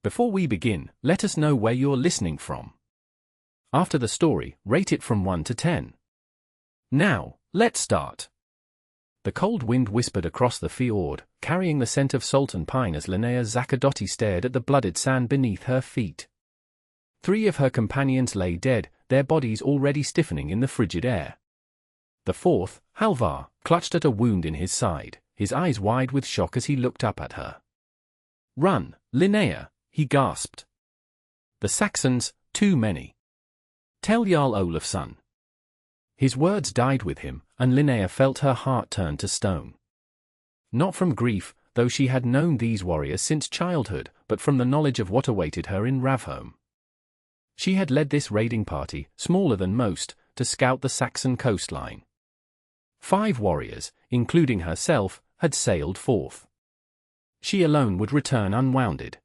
Before we begin, let us know where you're listening from. After the story, rate it from 1 to 10. Now, let's start. The cold wind whispered across the fjord, carrying the scent of salt and pine as Linnea Zaccadotti stared at the blooded sand beneath her feet. 3 of her companions lay dead, their bodies already stiffening in the frigid air. The 4th, Halvar, clutched at a wound in his side, his eyes wide with shock as he looked up at her. "Run, Linnea," he gasped. "The Saxons, too many. Tell Jarl Olafsson." His words died with him, and Linnea felt her heart turn to stone. Not from grief, though she had known these warriors since childhood, but from the knowledge of what awaited her in Ravnholm. She had led this raiding party, smaller than most, to scout the Saxon coastline. 5 warriors, including herself, had sailed forth. She alone would return unwounded.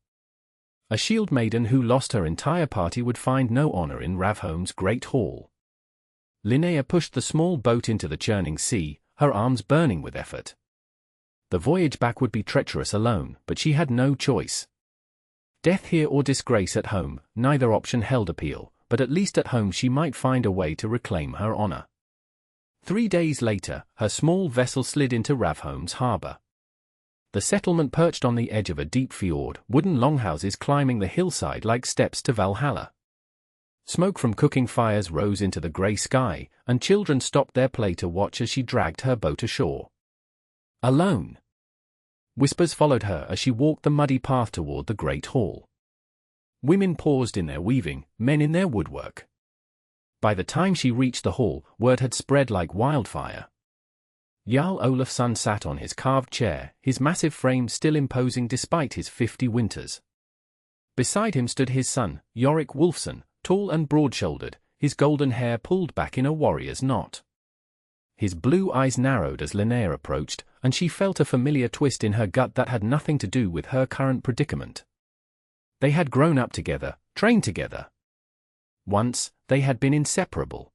A shield maiden who lost her entire party would find no honor in Ravnholm's great hall. Linnea pushed the small boat into the churning sea, her arms burning with effort. The voyage back would be treacherous alone, but she had no choice. Death here or disgrace at home, neither option held appeal, but at least at home she might find a way to reclaim her honor. 3 days later, her small vessel slid into Ravnholm's harbor. The settlement perched on the edge of a deep fjord, wooden longhouses climbing the hillside like steps to Valhalla. Smoke from cooking fires rose into the grey sky, and children stopped their play to watch as she dragged her boat ashore. Alone. Whispers followed her as she walked the muddy path toward the great hall. Women paused in their weaving, men in their woodwork. By the time she reached the hall, word had spread like wildfire. Jarl Olafsson sat on his carved chair, his massive frame still imposing despite his 50 winters. Beside him stood his son, Yorik Wolfson, tall and broad-shouldered, his golden hair pulled back in a warrior's knot. His blue eyes narrowed as Linnea approached, and she felt a familiar twist in her gut that had nothing to do with her current predicament. They had grown up together, trained together. Once, they had been inseparable.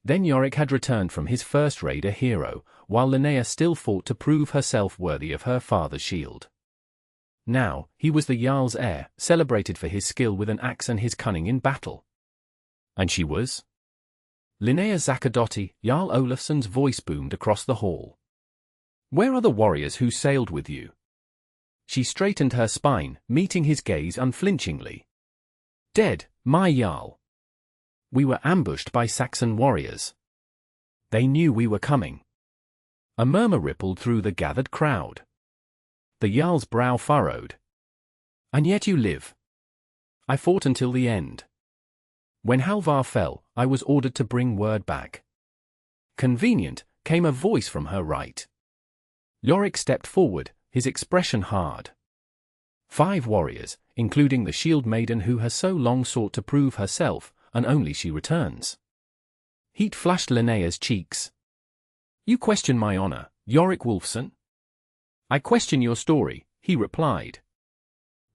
Then Yorik had returned from his first raid a hero, while Linnea still fought to prove herself worthy of her father's shield. Now, he was the Jarl's heir, celebrated for his skill with an axe and his cunning in battle. And she was? Linnea Zaccadotti, Jarl Olafsson's voice boomed across the hall. "Where are the warriors who sailed with you?" She straightened her spine, meeting his gaze unflinchingly. "Dead, my Jarl. We were ambushed by Saxon warriors. They knew we were coming." A murmur rippled through the gathered crowd. The Jarl's brow furrowed. "And yet you live." "I fought until the end. When Halvar fell, I was ordered to bring word back." "Convenient," came a voice from her right. Yorik stepped forward, his expression hard. 5 warriors, including the shield maiden who has so long sought to prove herself, and only she returns. Heat flushed Linnea's cheeks. "You question my honor, Yorik Wolfson?" "I question your story," he replied.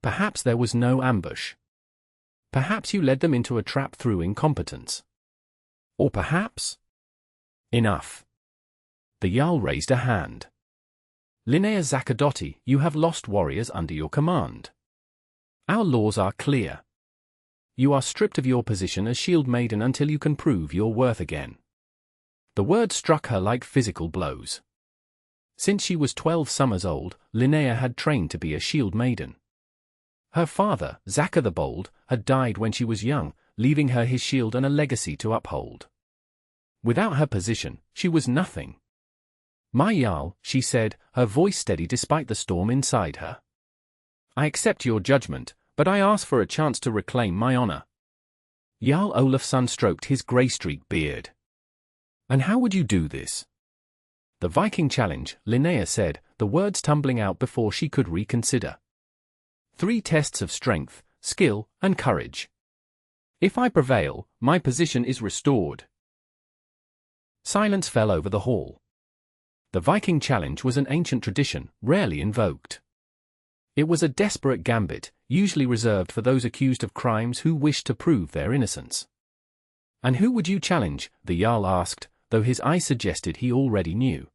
"Perhaps there was no ambush. Perhaps you led them into a trap through incompetence. Or perhaps—" "Enough." The Jarl raised a hand. "Linnea Zaccadotti, you have lost warriors under your command. Our laws are clear. You are stripped of your position as shield maiden until you can prove your worth again." The words struck her like physical blows. Since she was 12 summers old, Linnea had trained to be a shield maiden. Her father, Zacca the Bold, had died when she was young, leaving her his shield and a legacy to uphold. Without her position, she was nothing. "My Jarl," she said, her voice steady despite the storm inside her. "I accept your judgment, but I ask for a chance to reclaim my honor." Jarl Olafsson stroked his grey-streaked beard. "And how would you do this?" "The Viking challenge," Linnea said, the words tumbling out before she could reconsider. 3 tests of strength, skill, and courage. If I prevail, my position is restored." Silence fell over the hall. The Viking challenge was an ancient tradition, rarely invoked. It was a desperate gambit, usually reserved for those accused of crimes who wished to prove their innocence. "And who would you challenge?" the Jarl asked, though his eye suggested he already knew.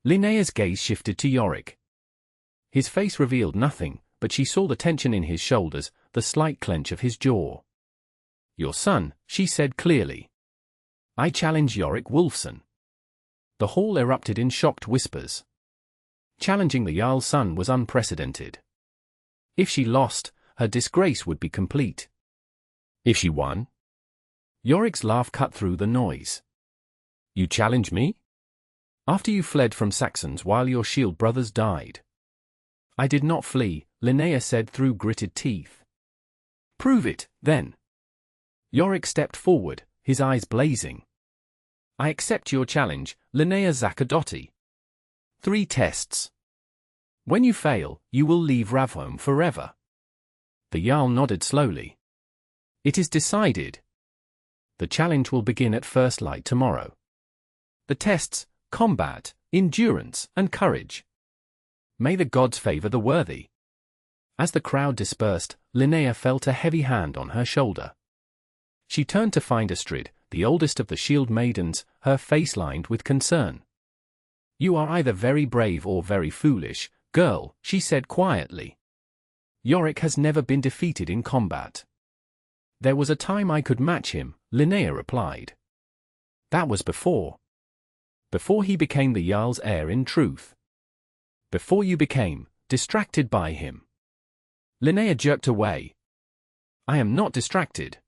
Linnea's gaze shifted to Yorik. His face revealed nothing, but she saw the tension in his shoulders, the slight clench of his jaw. "Your son," she said clearly. "I challenge Yorik Wolfson." The hall erupted in shocked whispers. Challenging the Jarl's son was unprecedented. If she lost, her disgrace would be complete. If she won? Yorik's laugh cut through the noise. "You challenge me? After you fled from Saxons while your shield brothers died?" "I did not flee," Linnea said through gritted teeth. "Prove it, then." Yorik stepped forward, his eyes blazing. "I accept your challenge, Linnea Zachadotti. 3 tests. When you fail, you will leave Ravnholm forever." The Jarl nodded slowly. "It is decided. The challenge will begin at first light tomorrow. The tests: combat, endurance, and courage. May the gods favor the worthy." As the crowd dispersed, Linnea felt a heavy hand on her shoulder. She turned to find Astrid, the oldest of the shield maidens, her face lined with concern. "You are either very brave or very foolish, girl," she said quietly. "Yorik has never been defeated in combat." "There was a time I could match him," Linnea replied. "That was before he became the Jarl's heir in truth. Before you became distracted by him." Linnea jerked away. "I am not distracted."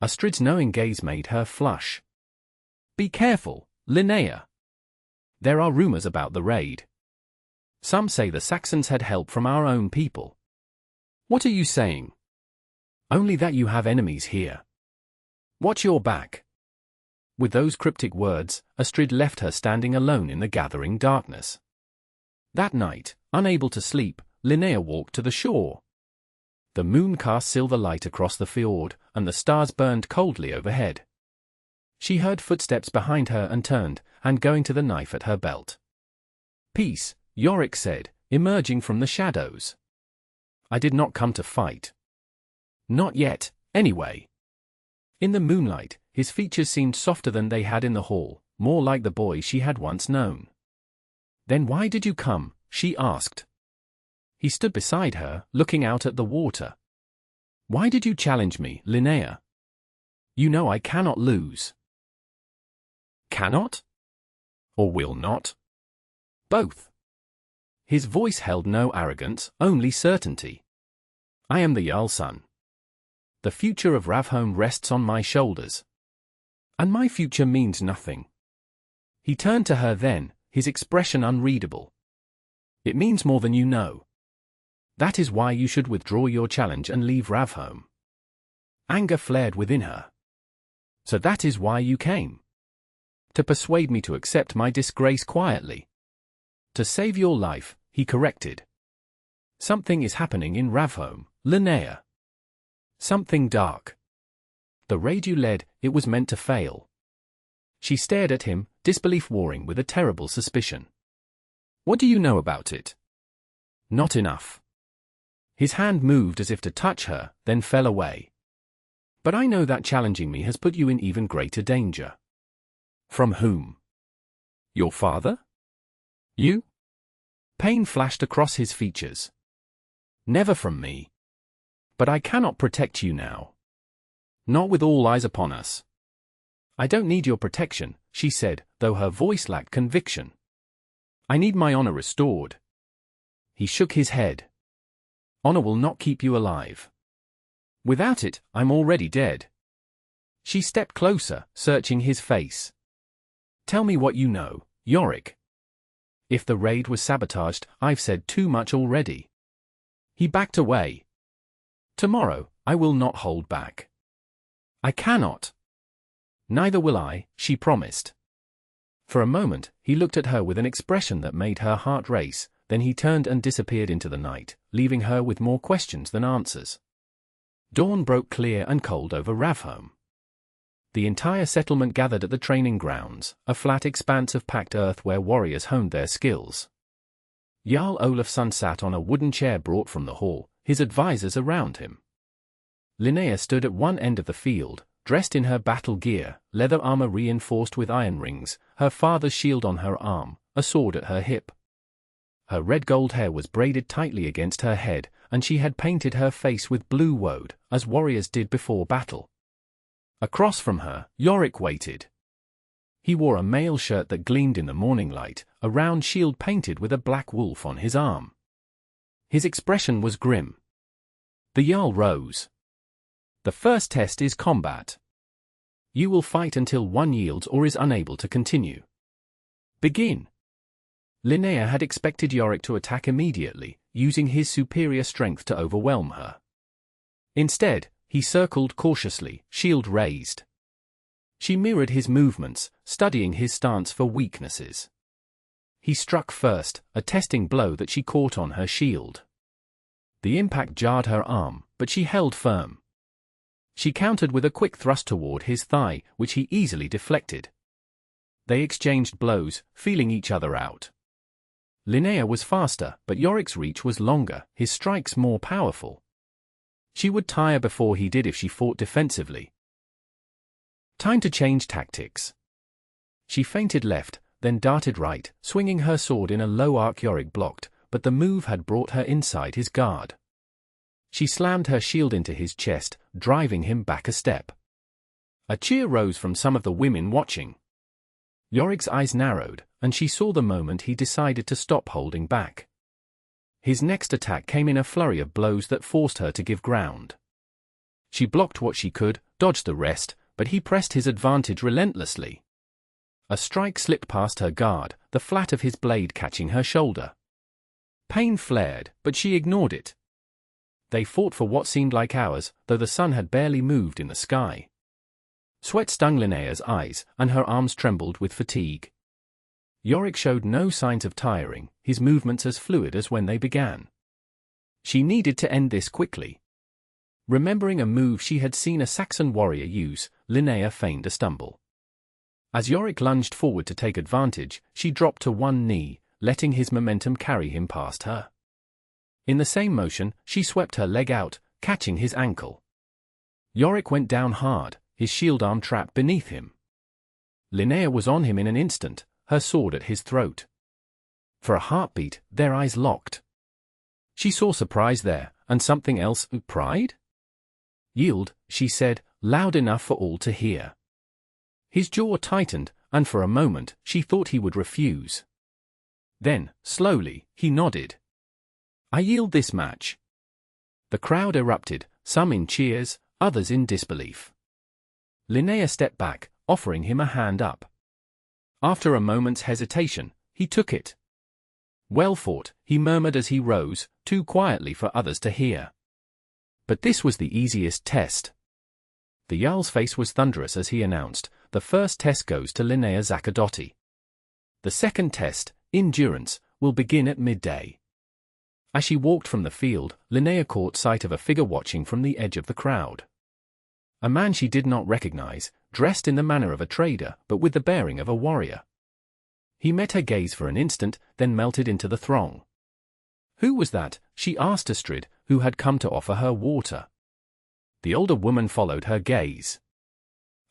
Astrid's knowing gaze made her flush. "Be careful, Linnea. There are rumors about the raid. Some say the Saxons had help from our own people." "What are you saying?" "Only that you have enemies here. Watch your back." With those cryptic words, Astrid left her standing alone in the gathering darkness. That night, unable to sleep, Linnea walked to the shore. The moon cast silver light across the fjord, and the stars burned coldly overhead. She heard footsteps behind her and turned, and going to the knife at her belt. "Peace," Yorik said, emerging from the shadows. "I did not come to fight. Not yet, anyway." In the moonlight, his features seemed softer than they had in the hall, more like the boy she had once known. "Then why did you come?" she asked. He stood beside her, looking out at the water. "Why did you challenge me, Linnea? You know I cannot lose." "Cannot? Or will not?" "Both." His voice held no arrogance, only certainty. "I am the Jarl's son. The future of Ravnholm rests on my shoulders. And my future means nothing." He turned to her then, his expression unreadable. "It means more than you know. That is why you should withdraw your challenge and leave Ravnholm." Anger flared within her. "So that is why you came? To persuade me to accept my disgrace quietly?" "To save your life," he corrected. "Something is happening in Ravnholm, Linnea. Something dark. The raid you led, it was meant to fail." She stared at him, disbelief warring with a terrible suspicion. "What do you know about it?" "Not enough." His hand moved as if to touch her, then fell away. "But I know that challenging me has put you in even greater danger." "From whom?" "Your father?" "You?" Pain flashed across his features. "Never from me. But I cannot protect you now. Not with all eyes upon us." "I don't need your protection," she said, though her voice lacked conviction. "I need my honor restored." He shook his head. "Honor will not keep you alive. Without it, I'm already dead." She stepped closer, searching his face. "Tell me what you know, Yorik. If the raid was sabotaged, I've said too much already." He backed away. "Tomorrow, I will not hold back." "I cannot." "Neither will I," she promised. For a moment, he looked at her with an expression that made her heart race, then he turned and disappeared into the night, leaving her with more questions than answers. Dawn broke clear and cold over Ravnholm. The entire settlement gathered at the training grounds, a flat expanse of packed earth where warriors honed their skills. Jarl Olafsson sat on a wooden chair brought from the hall, his advisors around him. Linnea stood at one end of the field, dressed in her battle gear, leather armor reinforced with iron rings, her father's shield on her arm, a sword at her hip. Her red-gold hair was braided tightly against her head, and she had painted her face with blue woad, as warriors did before battle. Across from her, Yorik waited. He wore a mail shirt that gleamed in the morning light, a round shield painted with a black wolf on his arm. His expression was grim. The jarl rose. The first test is combat. You will fight until one yields or is unable to continue. Begin. Linnea had expected Yorik to attack immediately, using his superior strength to overwhelm her. Instead, he circled cautiously, shield raised. She mirrored his movements, studying his stance for weaknesses. He struck first, a testing blow that she caught on her shield. The impact jarred her arm, but she held firm. She countered with a quick thrust toward his thigh, which he easily deflected. They exchanged blows, feeling each other out. Linnea was faster, but Yorik's reach was longer, his strikes more powerful. She would tire before he did if she fought defensively. Time to change tactics. She feinted left, then darted right, swinging her sword in a low arc. Yorik blocked, but the move had brought her inside his guard. She slammed her shield into his chest, driving him back a step. A cheer rose from some of the women watching. Yorik's eyes narrowed, and she saw the moment he decided to stop holding back. His next attack came in a flurry of blows that forced her to give ground. She blocked what she could, dodged the rest, but he pressed his advantage relentlessly. A strike slipped past her guard, the flat of his blade catching her shoulder. Pain flared, but she ignored it. They fought for what seemed like hours, though the sun had barely moved in the sky. Sweat stung Linnea's eyes, and her arms trembled with fatigue. Yorik showed no signs of tiring, his movements as fluid as when they began. She needed to end this quickly. Remembering a move she had seen a Saxon warrior use, Linnea feigned a stumble. As Yorik lunged forward to take advantage, she dropped to one knee, letting his momentum carry him past her. In the same motion, she swept her leg out, catching his ankle. Yorik went down hard, his shield arm trapped beneath him. Linnea was on him in an instant, her sword at his throat. For a heartbeat, their eyes locked. She saw surprise there, and something else, pride? Yield, she said, loud enough for all to hear. His jaw tightened, and for a moment, she thought he would refuse. Then, slowly, he nodded. I yield this match. The crowd erupted, some in cheers, others in disbelief. Linnea stepped back, offering him a hand up. After a moment's hesitation, he took it. Well fought, he murmured as he rose, too quietly for others to hear. But this was the easiest test. The jarl's face was thunderous as he announced, the first test goes to Linnea Zaccadotti. The second test, endurance, will begin at midday. As she walked from the field, Linnea caught sight of a figure watching from the edge of the crowd. A man she did not recognize, dressed in the manner of a trader, but with the bearing of a warrior. He met her gaze for an instant, then melted into the throng. Who was that? She asked Astrid, who had come to offer her water. The older woman followed her gaze.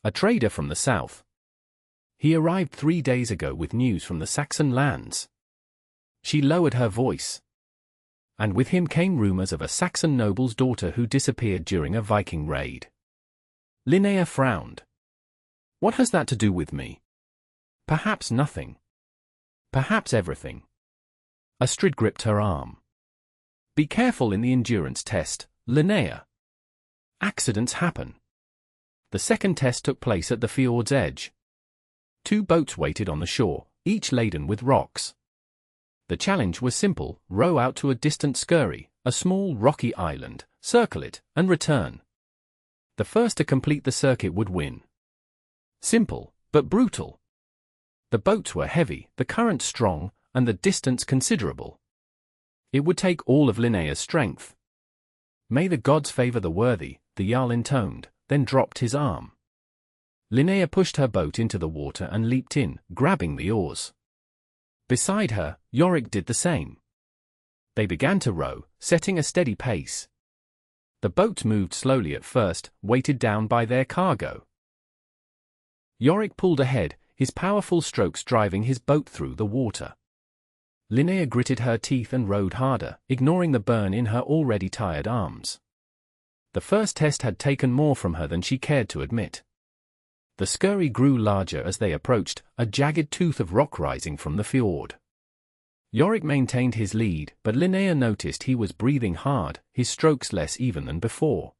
A trader from the south. He arrived 3 days ago with news from the Saxon lands. She lowered her voice. And with him came rumors of a Saxon noble's daughter who disappeared during a Viking raid. Linnea frowned. What has that to do with me? Perhaps nothing. Perhaps everything. Astrid gripped her arm. Be careful in the endurance test, Linnea. Accidents happen. The second test took place at the fjord's edge. 2 boats waited on the shore, each laden with rocks. The challenge was simple: row out to a distant skerry, a small rocky island, circle it, and return. The first to complete the circuit would win. Simple, but brutal. The boats were heavy, the current strong, and the distance considerable. It would take all of Linnea's strength. May the gods favor the worthy, the jarl intoned, then dropped his arm. Linnea pushed her boat into the water and leaped in, grabbing the oars. Beside her, Yorik did the same. They began to row, setting a steady pace. The boats moved slowly at first, weighted down by their cargo. Yorik pulled ahead, his powerful strokes driving his boat through the water. Linnea gritted her teeth and rowed harder, ignoring the burn in her already tired arms. The first test had taken more from her than she cared to admit. The scurry grew larger as they approached, a jagged tooth of rock rising from the fjord. Yorik maintained his lead, but Linnea noticed he was breathing hard, his strokes less even than before.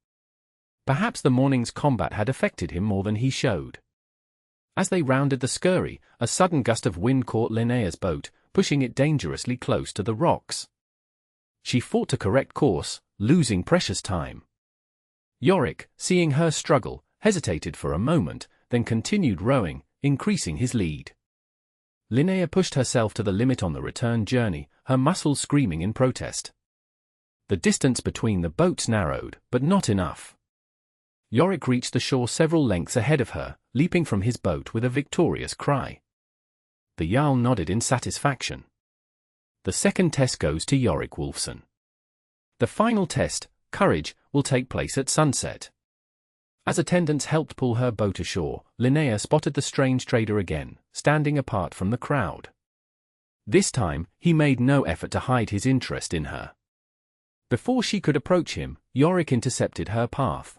Perhaps the morning's combat had affected him more than he showed. As they rounded the scurry, a sudden gust of wind caught Linnea's boat, pushing it dangerously close to the rocks. She fought to correct course, losing precious time. Yorik, seeing her struggle, hesitated for a moment, then continued rowing, increasing his lead. Linnea pushed herself to the limit on the return journey, her muscles screaming in protest. The distance between the boats narrowed, but not enough. Yorik reached the shore several lengths ahead of her, leaping from his boat with a victorious cry. The jarl nodded in satisfaction. The second test goes to Yorik Wolfson. The final test, courage, will take place at sunset. As attendants helped pull her boat ashore, Linnea spotted the strange trader again, standing apart from the crowd. This time, he made no effort to hide his interest in her. Before she could approach him, Yorik intercepted her path.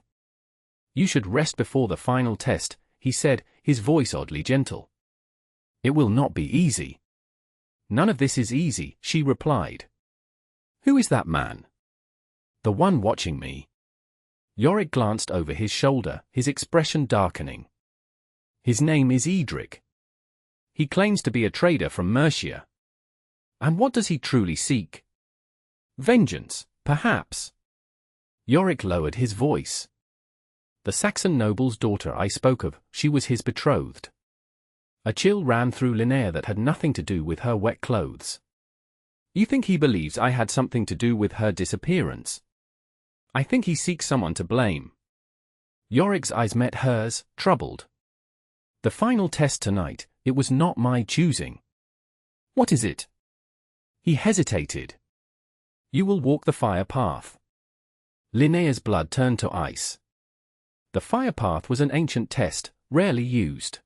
"You should rest before the final test," he said, his voice oddly gentle. "It will not be easy." "None of this is easy," she replied. "Who is that man?" "The one watching me." Yorik glanced over his shoulder, his expression darkening. "His name is Edric. He claims to be a trader from Mercia. And what does he truly seek? Vengeance, perhaps." Yorik lowered his voice. "The Saxon noble's daughter I spoke of, she was his betrothed." A chill ran through Linnea that had nothing to do with her wet clothes. "You think he believes I had something to do with her disappearance?" "I think he seeks someone to blame." Yorik's eyes met hers, troubled. "The final test tonight, it was not my choosing." "What is it?" He hesitated. "You will walk the fire path." Linnea's blood turned to ice. The fire path was an ancient test, rarely used.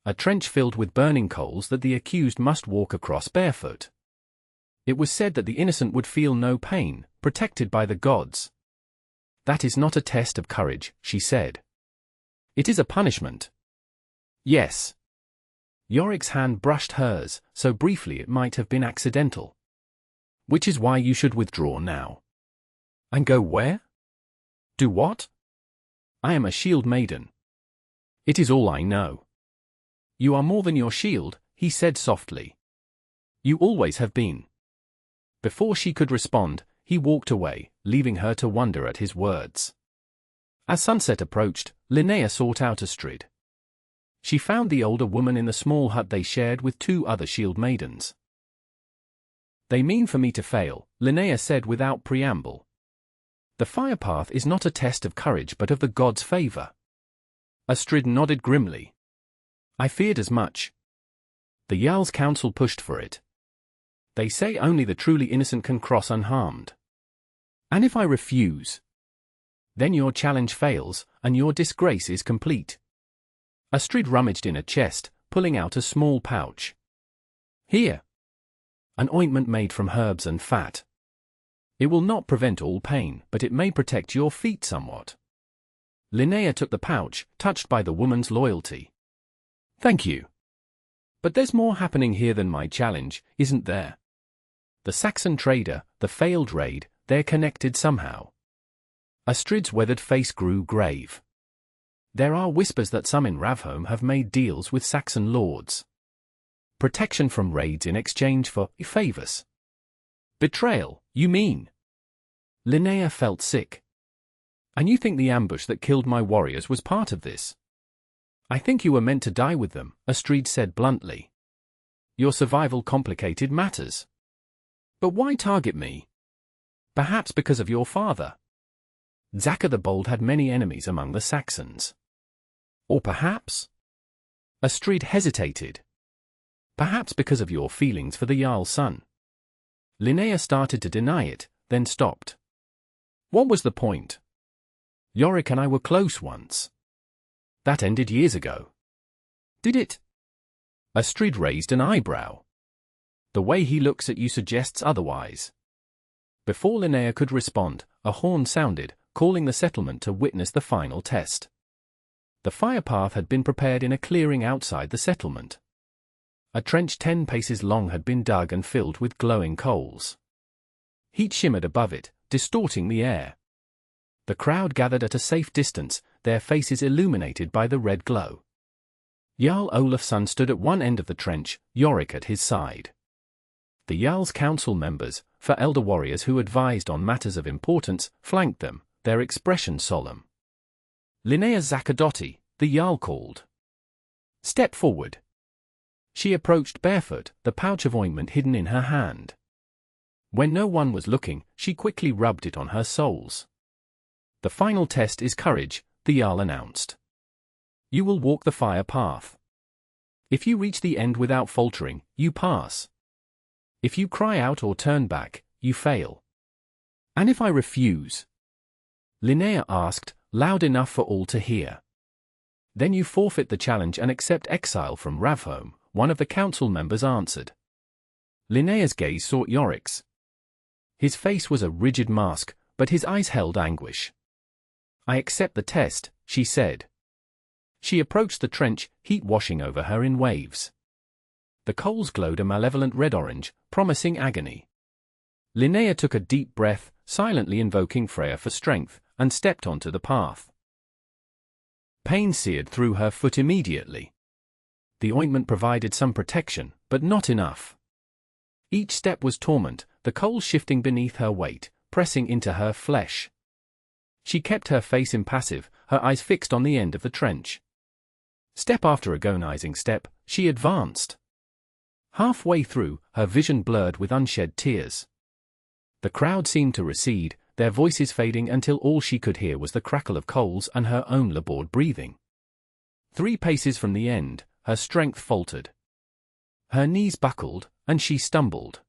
A trench filled with burning coals that the accused must walk across barefoot. It was said that the innocent would feel no pain, protected by the gods. "That is not a test of courage," she said. "It is a punishment." "Yes." Yorik's hand brushed hers, so briefly it might have been accidental. "Which is why you should withdraw now." "And go where?" "Do what?" "I am a shield maiden." "It is all I know." "You are more than your shield," he said softly. "You always have been." Before she could respond, he walked away, leaving her to wonder at his words. As sunset approached, Linnea sought out Astrid. She found the older woman in the small hut they shared with two other shield maidens. "They mean for me to fail," Linnea said without preamble. "The fire path is not a test of courage but of the gods' favor." Astrid nodded grimly. "I feared as much. The Jarl's council pushed for it. They say only the truly innocent can cross unharmed. And if I refuse? Then your challenge fails, and your disgrace is complete." Astrid rummaged in a chest, pulling out a small pouch. "Here. An ointment made from herbs and fat. It will not prevent all pain, but it may protect your feet somewhat." Linnea took the pouch, touched by the woman's loyalty. "Thank you. But there's more happening here than my challenge, isn't there? The Saxon trader, the failed raid, they're connected somehow." Astrid's weathered face grew grave. "There are whispers that some in Ravnholm have made deals with Saxon lords. Protection from raids in exchange for favors." "Betrayal, you mean?" Linnea felt sick. "And you think the ambush that killed my warriors was part of this?" "I think you were meant to die with them," Astrid said bluntly. "Your survival complicated matters." "But why target me?" "Perhaps because of your father. Zaka the Bold had many enemies among the Saxons." "Or perhaps—" Astrid hesitated. "Perhaps because of your feelings for the Jarl's son." Linnea started to deny it, then stopped. "What was the point? Yorik and I were close once. That ended years ago." "Did it?" Astrid raised an eyebrow. The way he looks at you suggests otherwise. Before Linnea could respond, a horn sounded, calling the settlement to witness the final test. The fire path had been prepared in a clearing outside the settlement. A trench 10 paces long had been dug and filled with glowing coals. Heat shimmered above it, distorting the air. The crowd gathered at a safe distance, their faces illuminated by the red glow. Jarl Olafsson stood at one end of the trench, Yorik at his side. The Jarl's council members, for elder warriors who advised on matters of importance, flanked them, their expression solemn. Linnea Zaccadotti, the Jarl called. Step forward. She approached barefoot, the pouch of ointment hidden in her hand. When no one was looking, she quickly rubbed it on her soles. The final test is courage, the Jarl announced. You will walk the fire path. If you reach the end without faltering, you pass. If you cry out or turn back, you fail. And if I refuse? Linnea asked, loud enough for all to hear. Then you forfeit the challenge and accept exile from Ravnholm, one of the council members answered. Linnea's gaze sought Yorik's. His face was a rigid mask, but his eyes held anguish. I accept the test, she said. She approached the trench, heat washing over her in waves. The coals glowed a malevolent red-orange, promising agony. Linnea took a deep breath, silently invoking Freya for strength, and stepped onto the path. Pain seared through her foot immediately. The ointment provided some protection, but not enough. Each step was torment, the coals shifting beneath her weight, pressing into her flesh. She kept her face impassive, her eyes fixed on the end of the trench. Step after agonizing step, she advanced. Halfway through, her vision blurred with unshed tears. The crowd seemed to recede, their voices fading until all she could hear was the crackle of coals and her own labored breathing. 3 paces from the end, her strength faltered. Her knees buckled, and she stumbled.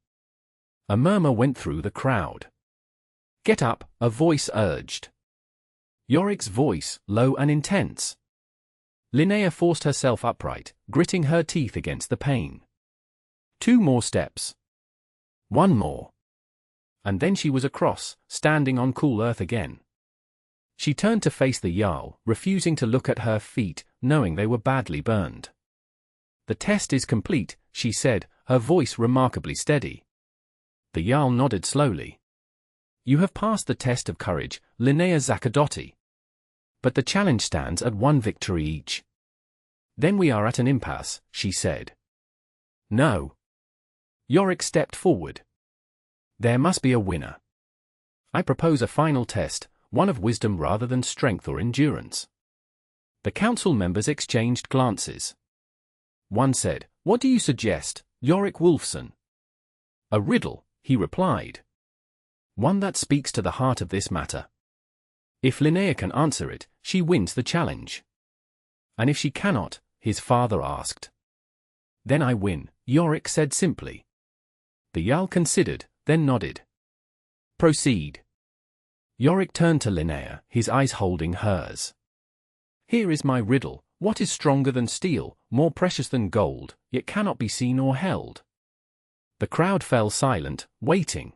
A murmur went through the crowd. Get up, a voice urged. Yorik's voice, low and intense. Linnea forced herself upright, gritting her teeth against the pain. 2 more steps. 1 more. And then she was across, standing on cool earth again. She turned to face the Jarl, refusing to look at her feet, knowing they were badly burned. The test is complete, she said, her voice remarkably steady. The Jarl nodded slowly. You have passed the test of courage, Linnea Zaccadotti. But the challenge stands at 1 victory each. Then we are at an impasse, she said. No. Yorik stepped forward. There must be a winner. I propose a final test, one of wisdom rather than strength or endurance. The council members exchanged glances. One said, What do you suggest, Yorik Wolfson? A riddle, he replied. One that speaks to the heart of this matter. If Linnea can answer it, she wins the challenge. And if she cannot, his father asked. Then I win, Yorik said simply. The Jarl considered, then nodded. Proceed. Yorik turned to Linnea, his eyes holding hers. Here is my riddle, what is stronger than steel, more precious than gold, yet cannot be seen or held? The crowd fell silent, waiting.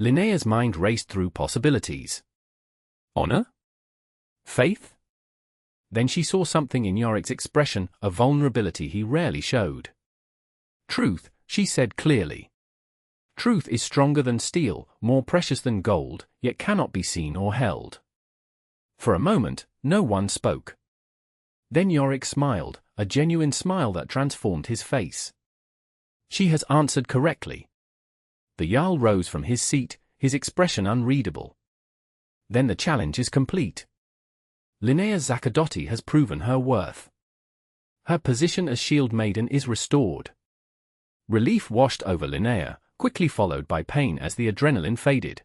Linnea's mind raced through possibilities. Honor? Faith? Then she saw something in Yorik's expression, a vulnerability he rarely showed. Truth, she said clearly. Truth is stronger than steel, more precious than gold, yet cannot be seen or held. For a moment, no one spoke. Then Yorik smiled, a genuine smile that transformed his face. She has answered correctly. The Jarl rose from his seat, his expression unreadable. Then the challenge is complete. Linnea Zaccadotti has proven her worth. Her position as Shield Maiden is restored. Relief washed over Linnea, quickly followed by pain as the adrenaline faded.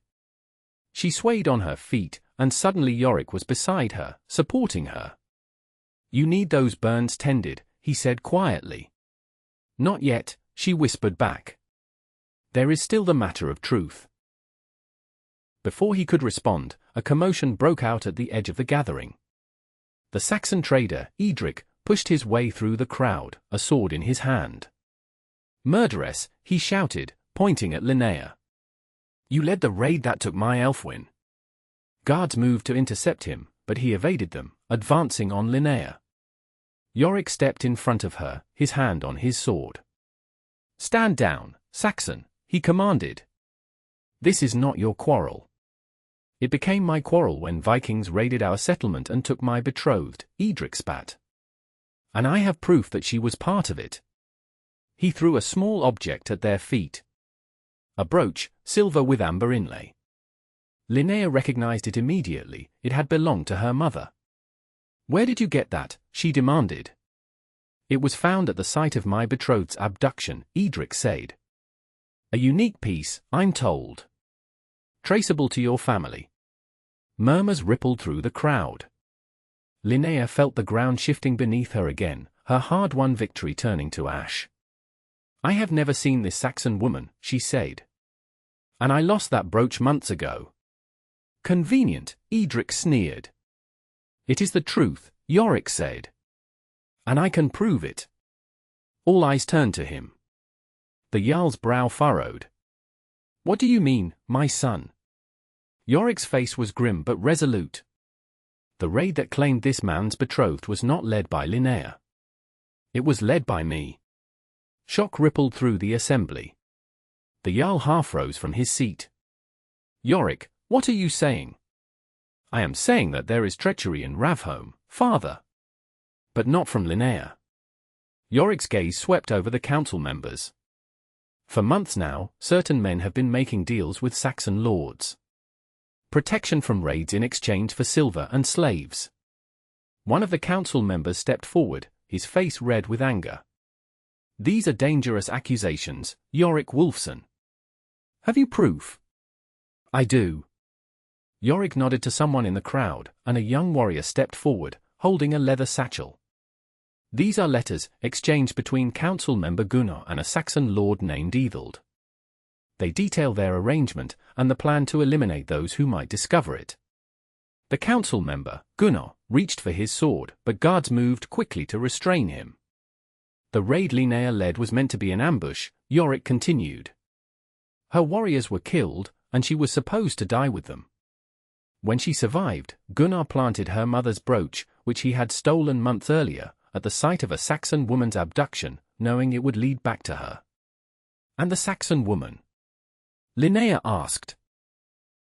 She swayed on her feet, and suddenly Yorik was beside her, supporting her. You need those burns tended, he said quietly. Not yet, she whispered back. There is still the matter of truth. Before he could respond, a commotion broke out at the edge of the gathering. The Saxon trader, Edric, pushed his way through the crowd, a sword in his hand. Murderess, he shouted, pointing at Linnea. You led the raid that took my Elfwin. Guards moved to intercept him, but he evaded them, advancing on Linnea. Yorik stepped in front of her, his hand on his sword. Stand down, Saxon, he commanded. This is not your quarrel. It became my quarrel when Vikings raided our settlement and took my betrothed, Edric spat. And I have proof that she was part of it. He threw a small object at their feet. A brooch, silver with amber inlay. Linnea recognized it immediately, it had belonged to her mother. Where did you get that? She demanded. It was found at the site of my betrothed's abduction, Edric said. A unique piece, I'm told. Traceable to your family. Murmurs rippled through the crowd. Linnea felt the ground shifting beneath her again, her hard-won victory turning to ash. I have never seen this Saxon woman, she said. And I lost that brooch months ago. Convenient, Edric sneered. It is the truth, Yorik said. And I can prove it. All eyes turned to him. The Jarl's brow furrowed. What do you mean, my son? Yorik's face was grim but resolute. The raid that claimed this man's betrothed was not led by Linnea. It was led by me. Shock rippled through the assembly. The Jarl half rose from his seat. Yorik, what are you saying? I am saying that there is treachery in Ravnholm, father. But not from Linnea. Yorik's gaze swept over the council members. For months now, certain men have been making deals with Saxon lords. Protection from raids in exchange for silver and slaves. One of the council members stepped forward, his face red with anger. These are dangerous accusations, Yorik Wolfson. Have you proof? I do. Yorik nodded to someone in the crowd, and a young warrior stepped forward, holding a leather satchel. These are letters exchanged between council member Gunnar and a Saxon lord named Ethild. They detail their arrangement and the plan to eliminate those who might discover it. The council member, Gunnar, reached for his sword, but guards moved quickly to restrain him. The raid Linnea led was meant to be an ambush, Yorik continued. Her warriors were killed, and she was supposed to die with them. When she survived, Gunnar planted her mother's brooch, which he had stolen months earlier, at the site of a Saxon woman's abduction, knowing it would lead back to her. And the Saxon woman? Linnea asked.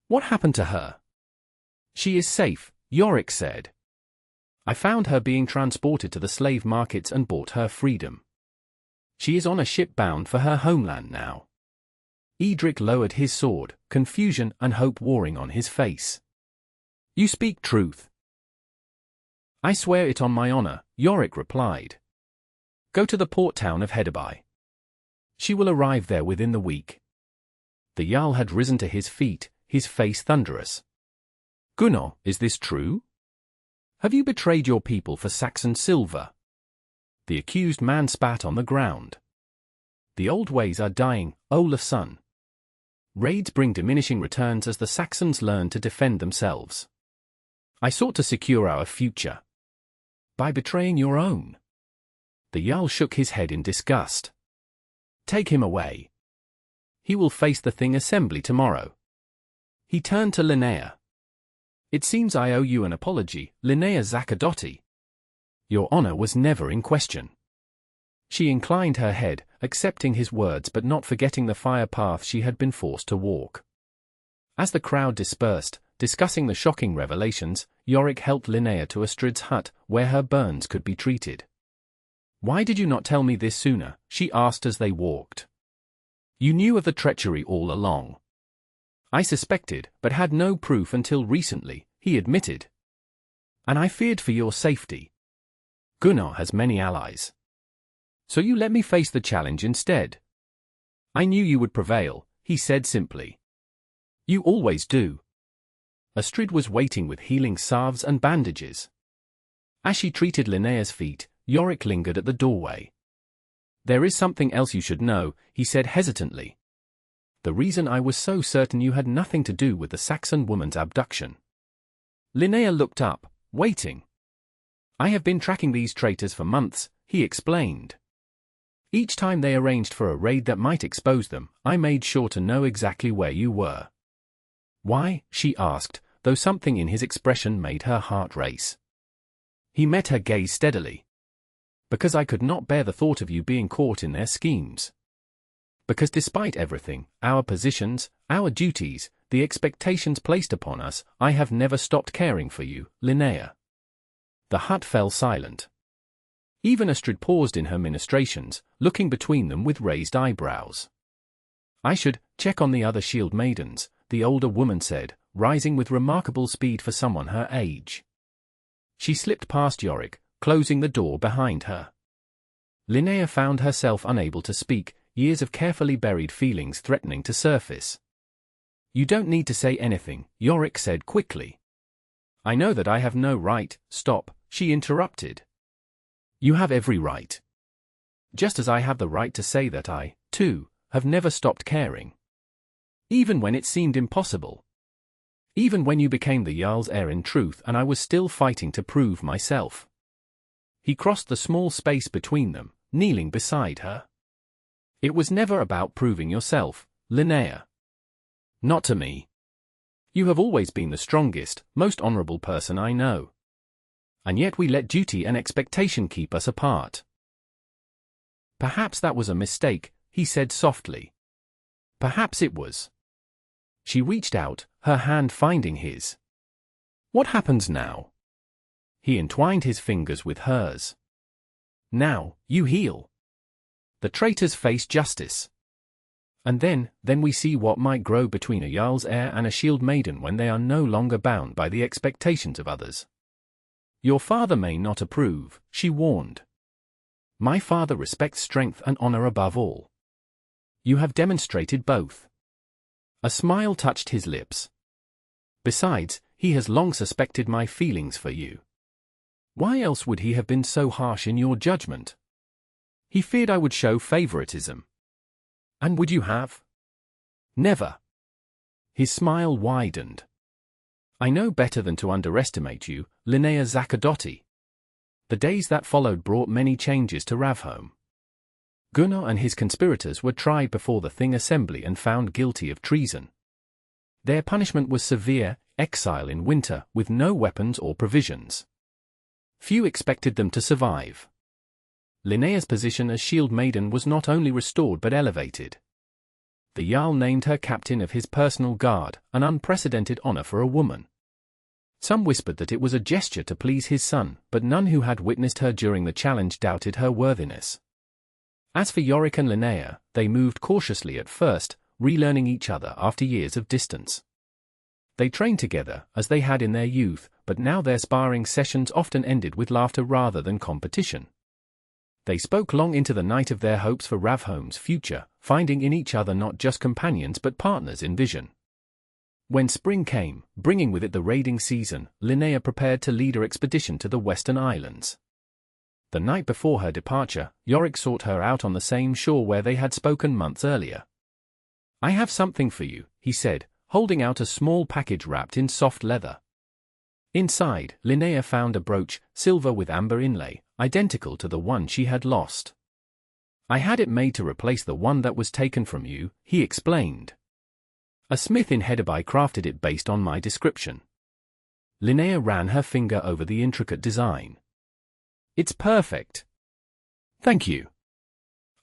What happened to her? She is safe, Yorik said. I found her being transported to the slave markets and bought her freedom. She is on a ship bound for her homeland now. Edric lowered his sword, confusion and hope warring on his face. You speak truth. I swear it on my honor, Yorik replied. Go to the port town of Hedabai. She will arrive there within the week. The Jarl had risen to his feet, his face thunderous. Gunnar, is this true? Have you betrayed your people for Saxon silver? The accused man spat on the ground. The old ways are dying, Olaf's son. Raids bring diminishing returns as the Saxons learn to defend themselves. I sought to secure our future. By betraying your own. The Jarl shook his head in disgust. Take him away. He will face the Thing assembly tomorrow. He turned to Linnea. It seems I owe you an apology, Linnea Zachadotti. Your honor was never in question. She inclined her head, accepting his words but not forgetting the fire path she had been forced to walk. As the crowd dispersed, discussing the shocking revelations, Yorik helped Linnea to Astrid's hut, where her burns could be treated. Why did you not tell me this sooner? She asked as they walked. You knew of the treachery all along. I suspected, but had no proof until recently, he admitted. And I feared for your safety. Gunnar has many allies. So you let me face the challenge instead. I knew you would prevail, he said simply. You always do. Astrid was waiting with healing salves and bandages. As she treated Linnea's feet, Yorik lingered at the doorway. There is something else you should know, he said hesitantly. The reason I was so certain you had nothing to do with the Saxon woman's abduction. Linnea looked up, waiting. I have been tracking these traitors for months, he explained. Each time they arranged for a raid that might expose them, I made sure to know exactly where you were. Why? She asked, though something in his expression made her heart race. He met her gaze steadily. Because I could not bear the thought of you being caught in their schemes. Because despite everything, our positions, our duties, the expectations placed upon us, I have never stopped caring for you, Linnea. The hut fell silent. Even Astrid paused in her ministrations, looking between them with raised eyebrows. I should check on the other shield maidens, the older woman said, rising with remarkable speed for someone her age. She slipped past Yorik, closing the door behind her. Linnea found herself unable to speak, years of carefully buried feelings threatening to surface. You don't need to say anything, Yorik said quickly. I know that I have no right. Stop, she interrupted. You have every right. Just as I have the right to say that I, too, have never stopped caring. Even when it seemed impossible. Even when you became the Jarl's heir in truth and I was still fighting to prove myself. He crossed the small space between them, kneeling beside her. It was never about proving yourself, Linnea. Not to me. You have always been the strongest, most honorable person I know. And yet we let duty and expectation keep us apart. Perhaps that was a mistake, he said softly. Perhaps it was. She reached out, her hand finding his. What happens now? He entwined his fingers with hers. Now, you heal. The traitors face justice. And then we see what might grow between a Jarl's heir and a shield maiden when they are no longer bound by the expectations of others. Your father may not approve, she warned. My father respects strength and honor above all. You have demonstrated both. A smile touched his lips. Besides, he has long suspected my feelings for you. Why else would he have been so harsh in your judgment? He feared I would show favoritism. And would you have? Never. His smile widened. I know better than to underestimate you, Linnea Zachadotti. The days that followed brought many changes to Ravnholm. Gunnar and his conspirators were tried before the Thing Assembly and found guilty of treason. Their punishment was severe, exile in winter, with no weapons or provisions. Few expected them to survive. Linnea's position as shield maiden was not only restored but elevated. The Jarl named her captain of his personal guard, an unprecedented honor for a woman. Some whispered that it was a gesture to please his son, but none who had witnessed her during the challenge doubted her worthiness. As for Yorik and Linnea, they moved cautiously at first, relearning each other after years of distance. They trained together, as they had in their youth, but now their sparring sessions often ended with laughter rather than competition. They spoke long into the night of their hopes for Ravnholm's future, finding in each other not just companions but partners in vision. When spring came, bringing with it the raiding season, Linnea prepared to lead her expedition to the Western Islands. The night before her departure, Yorik sought her out on the same shore where they had spoken months earlier. I have something for you, he said, holding out a small package wrapped in soft leather. Inside, Linnea found a brooch, silver with amber inlay, identical to the one she had lost. I had it made to replace the one that was taken from you, he explained. A smith in Hedeby crafted it based on my description. Linnea ran her finger over the intricate design. It's perfect. Thank you.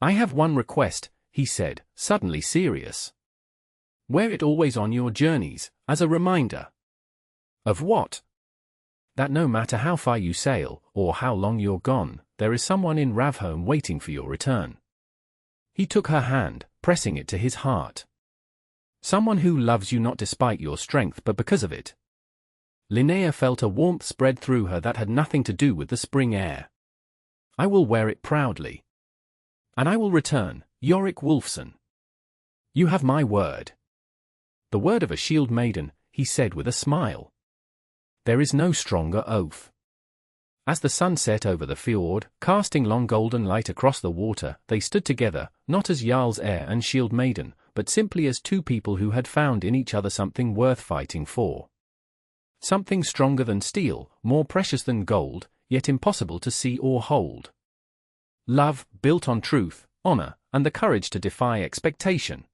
I have one request, he said, suddenly serious. Wear it always on your journeys, as a reminder. Of what? That no matter how far you sail, or how long you're gone, there is someone in Ravnholm waiting for your return. He took her hand, pressing it to his heart. Someone who loves you not despite your strength but because of it. Linnea felt a warmth spread through her that had nothing to do with the spring air. I will wear it proudly. And I will return, Yorik Wolfson. You have my word. The word of a shield maiden, he said with a smile. There is no stronger oath. As the sun set over the fjord, casting long golden light across the water, they stood together, not as Jarl's heir and shield maiden, but simply as two people who had found in each other something worth fighting for. Something stronger than steel, more precious than gold, yet impossible to see or hold. Love, built on truth, honor, and the courage to defy expectation.